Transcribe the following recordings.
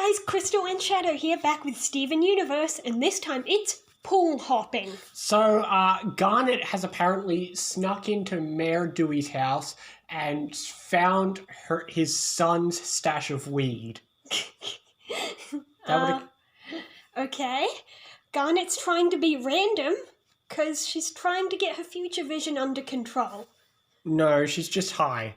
guys, Crystal and Shadow here, back with Steven Universe, and this time it's pool hopping. So, Garnet has apparently snuck into Mayor Dewey's house and found his son's stash of weed. Okay. Garnet's trying to be random, because she's trying to get her future vision under control. No, she's just high.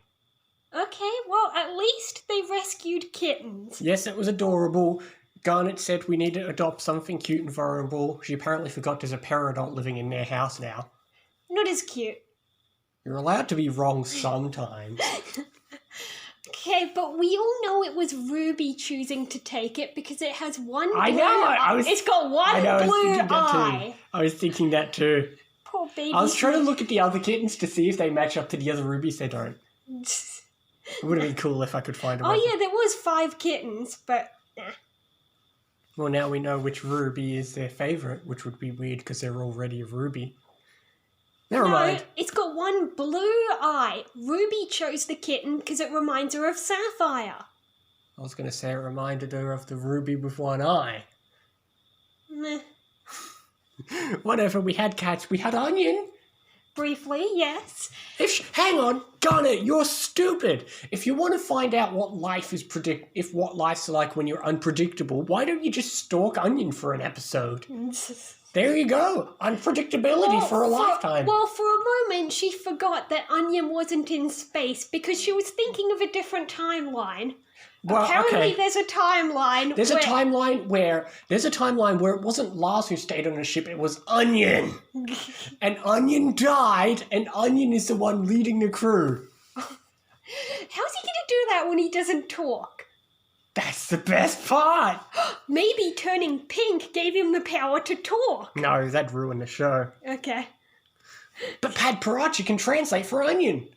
Okay, well, at least they rescued kittens. Yes, it was adorable. Garnet said we need to adopt something cute and vulnerable. She apparently forgot there's a peridot living in their house now. Not as cute. You're allowed to be wrong sometimes. Okay, but we all know it was Ruby choosing to take it because it has one blue eye. It's got one blue eye. I was thinking that too. Poor baby. I was trying to look at the other kittens to see if they match up to the other rubies. They don't. It would have been cool if I could find them. Oh yeah, there was 5 kittens, but nah. Well, now we know which ruby is their favourite, which would be weird because they're already a ruby. Never mind. It's got one blue eye. Ruby chose the kitten because it reminds her of Sapphire. I was going to say it reminded her of the ruby with one eye. Meh. Whatever, we had cats, we had Onion. Briefly, yes. Hang on, Garnet, you're stupid. If you want to find out what life is what life's like when you're unpredictable, why don't you just stalk Onion for an episode? There you go. Unpredictability for a lifetime. Well, for a moment, she forgot that Onion wasn't in space because she was thinking of a different timeline. Well, apparently, there's a timeline. There's a timeline where it wasn't Lars who stayed on the ship; it was Onion, and Onion died, and Onion is the one leading the crew. How's he going to do that when he doesn't talk? That's the best part. Maybe turning pink gave him the power to talk. No, that'd ruin the show. Okay. But Pad Parachi can translate for Onion.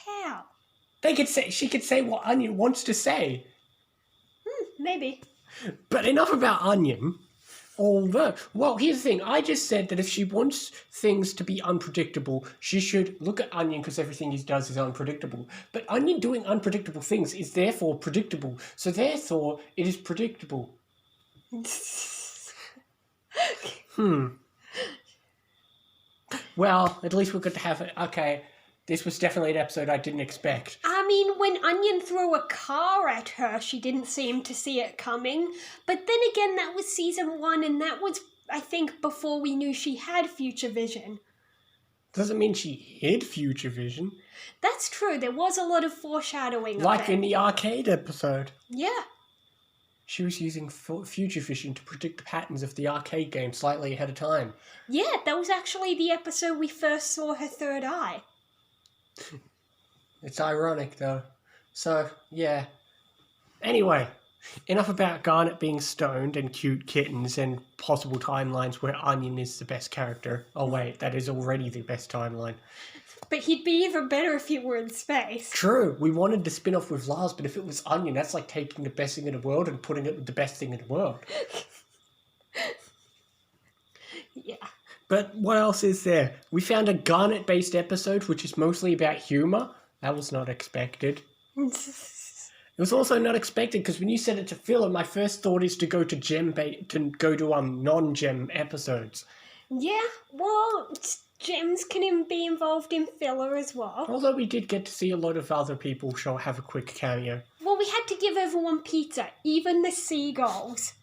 How? She could say what Onion wants to say. Maybe. But enough about Onion. Well, here's the thing. I just said that if she wants things to be unpredictable, she should look at Onion because everything he does is unpredictable. But Onion doing unpredictable things is therefore predictable. So therefore, it is predictable. Well, at least we got to have it. Okay. This was definitely an episode I didn't expect. I mean, when Onion threw a car at her, she didn't seem to see it coming. But then again, that was season 1, and that was, I think, before we knew she had future vision. Doesn't mean she hid future vision. That's true. There was a lot of foreshadowing. Like in the arcade episode. Yeah. She was using future vision to predict the patterns of the arcade game slightly ahead of time. Yeah, that was actually the episode we first saw her third eye. It's ironic, though. So, yeah. Anyway, enough about Garnet being stoned and cute kittens and possible timelines where Onion is the best character. Oh, wait, that is already the best timeline. But he'd be even better if he were in space. True. We wanted to spin off with Lars, but if it was Onion, that's like taking the best thing in the world and putting it with the best thing in the world. Yeah. But what else is there? We found a Garnet-based episode, which is mostly about humour. That was not expected. It was also not expected because when you said it to filler, my first thought is to go to non-gem episodes. Yeah, well, gems can be involved in filler as well. Although we did get to see a lot of other people have a quick cameo. Well, we had to give everyone pizza, even the seagulls.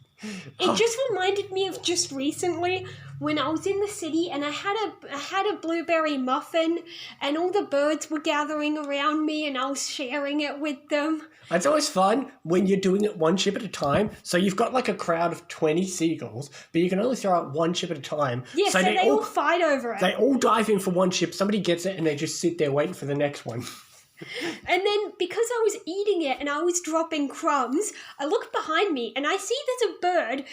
It just reminded me of just recently when I was in the city and I had a blueberry muffin and all the birds were gathering around me and I was sharing it with them. It's always fun when you're doing it one chip at a time. So you've got like a crowd of 20 seagulls, but you can only throw out one chip at a time. Yeah, so they all fight over it. They all dive in for one chip, somebody gets it and they just sit there waiting for the next one. And then, because I was eating it and I was dropping crumbs, I looked behind me and I see there's a bird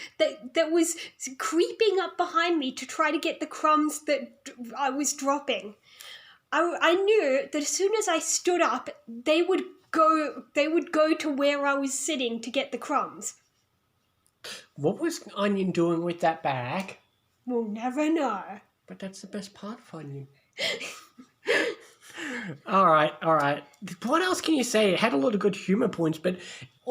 that was creeping up behind me to try to get the crumbs that I was dropping. I knew that as soon as I stood up, they would go to where I was sitting to get the crumbs. What was Onion doing with that bag? We'll never know. But that's the best part of Onion. All right. What else can you say? It had a lot of good humor points, but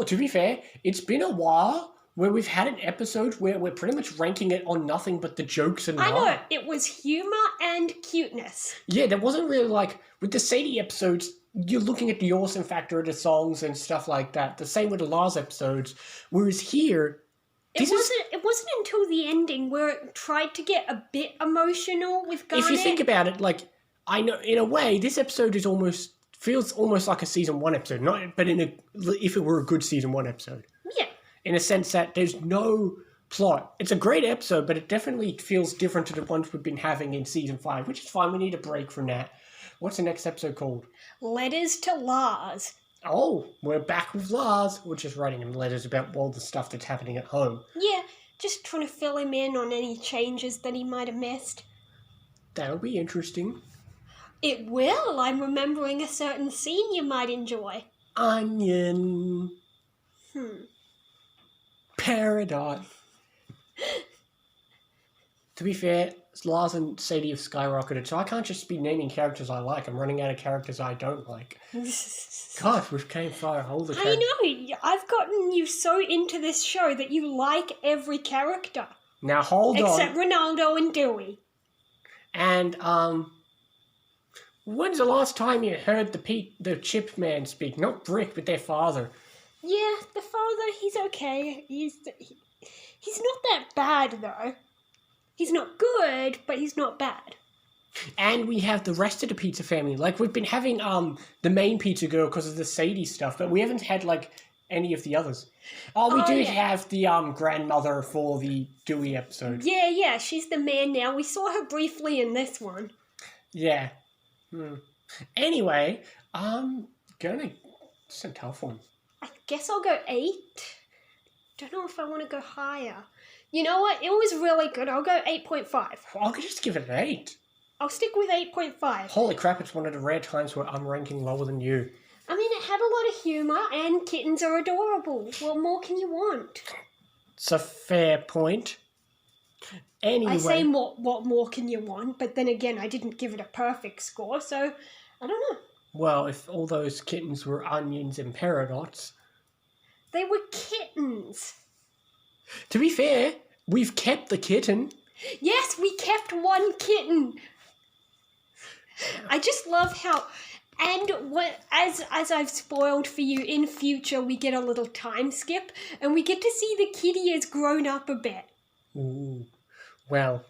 to be fair, it's been a while where we've had an episode where we're pretty much ranking it on nothing but the jokes and I know, laugh. it was humor and cuteness. Yeah, there wasn't really like with the Sadie episodes. You're looking at the awesome factor of the songs and stuff like that. The same with the Lars episodes. Whereas here, It wasn't until the ending where it tried to get a bit emotional with Garnet. if you think about it, like I know in a way, this episode feels almost like a season 1 episode. Not, but if it were a good season 1 episode. Yeah. In a sense that there's no plot. It's a great episode, but it definitely feels different to the ones we've been having in season 5, which is fine. We need a break from that. What's the next episode called? Letters to Lars. Oh, we're back with Lars. We're just writing him letters about all the stuff that's happening at home. Yeah, just trying to fill him in on any changes that he might have missed. That'll be interesting. It will. I'm remembering a certain scene you might enjoy. Onion. Peridot. To be fair, Lars and Sadie have skyrocketed, so I can't just be naming characters I like. I'm running out of characters I don't like. Gosh, we've came far. All the I know. I've gotten you so into this show that you like every character. Now hold on. Except Ronaldo and Dewey. And, when's the last time you heard the Chip Man speak? Not Brick, but their father. Yeah, the father, he's okay. He's not that bad, though. He's not good, but he's not bad. And we have the rest of the pizza family. Like, we've been having the main pizza girl because of the Sadie stuff, but we haven't had, like, any of the others. Oh, we do have the grandmother for the Dewey episode. Yeah, she's the man now. We saw her briefly in this one. Yeah. Anyway, it's a tough one. I guess I'll go 8. Don't know if I want to go higher. You know what? It was really good. I'll go 8.5. I'll just give it an 8. I'll stick with 8.5. Holy crap, it's one of the rare times where I'm ranking lower than you. I mean, it had a lot of humour, and kittens are adorable. What more can you want? It's a fair point. Anyway. I say what more can you want, but then again, I didn't give it a perfect score, so I don't know. Well, if all those kittens were onions and paradots. They were kittens. To be fair, we've kept the kitten. Yes, we kept one kitten. I just love how, and as I've spoiled for you, in future we get a little time skip, and we get to see the kitty has grown up a bit. Ooh, well,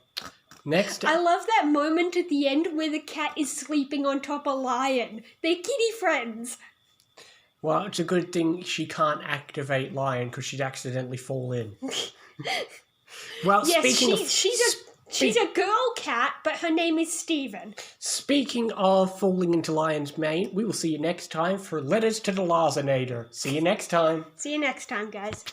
next. I love that moment at the end where the cat is sleeping on top of Lion. They're kitty friends. Well, it's a good thing she can't activate Lion because she'd accidentally fall in. Well, yes, speaking of... She's a girl cat, but her name is Steven. Speaking of falling into Lion's mane, we will see you next time for Letters to the Larsinator. See you next time. See you next time, guys.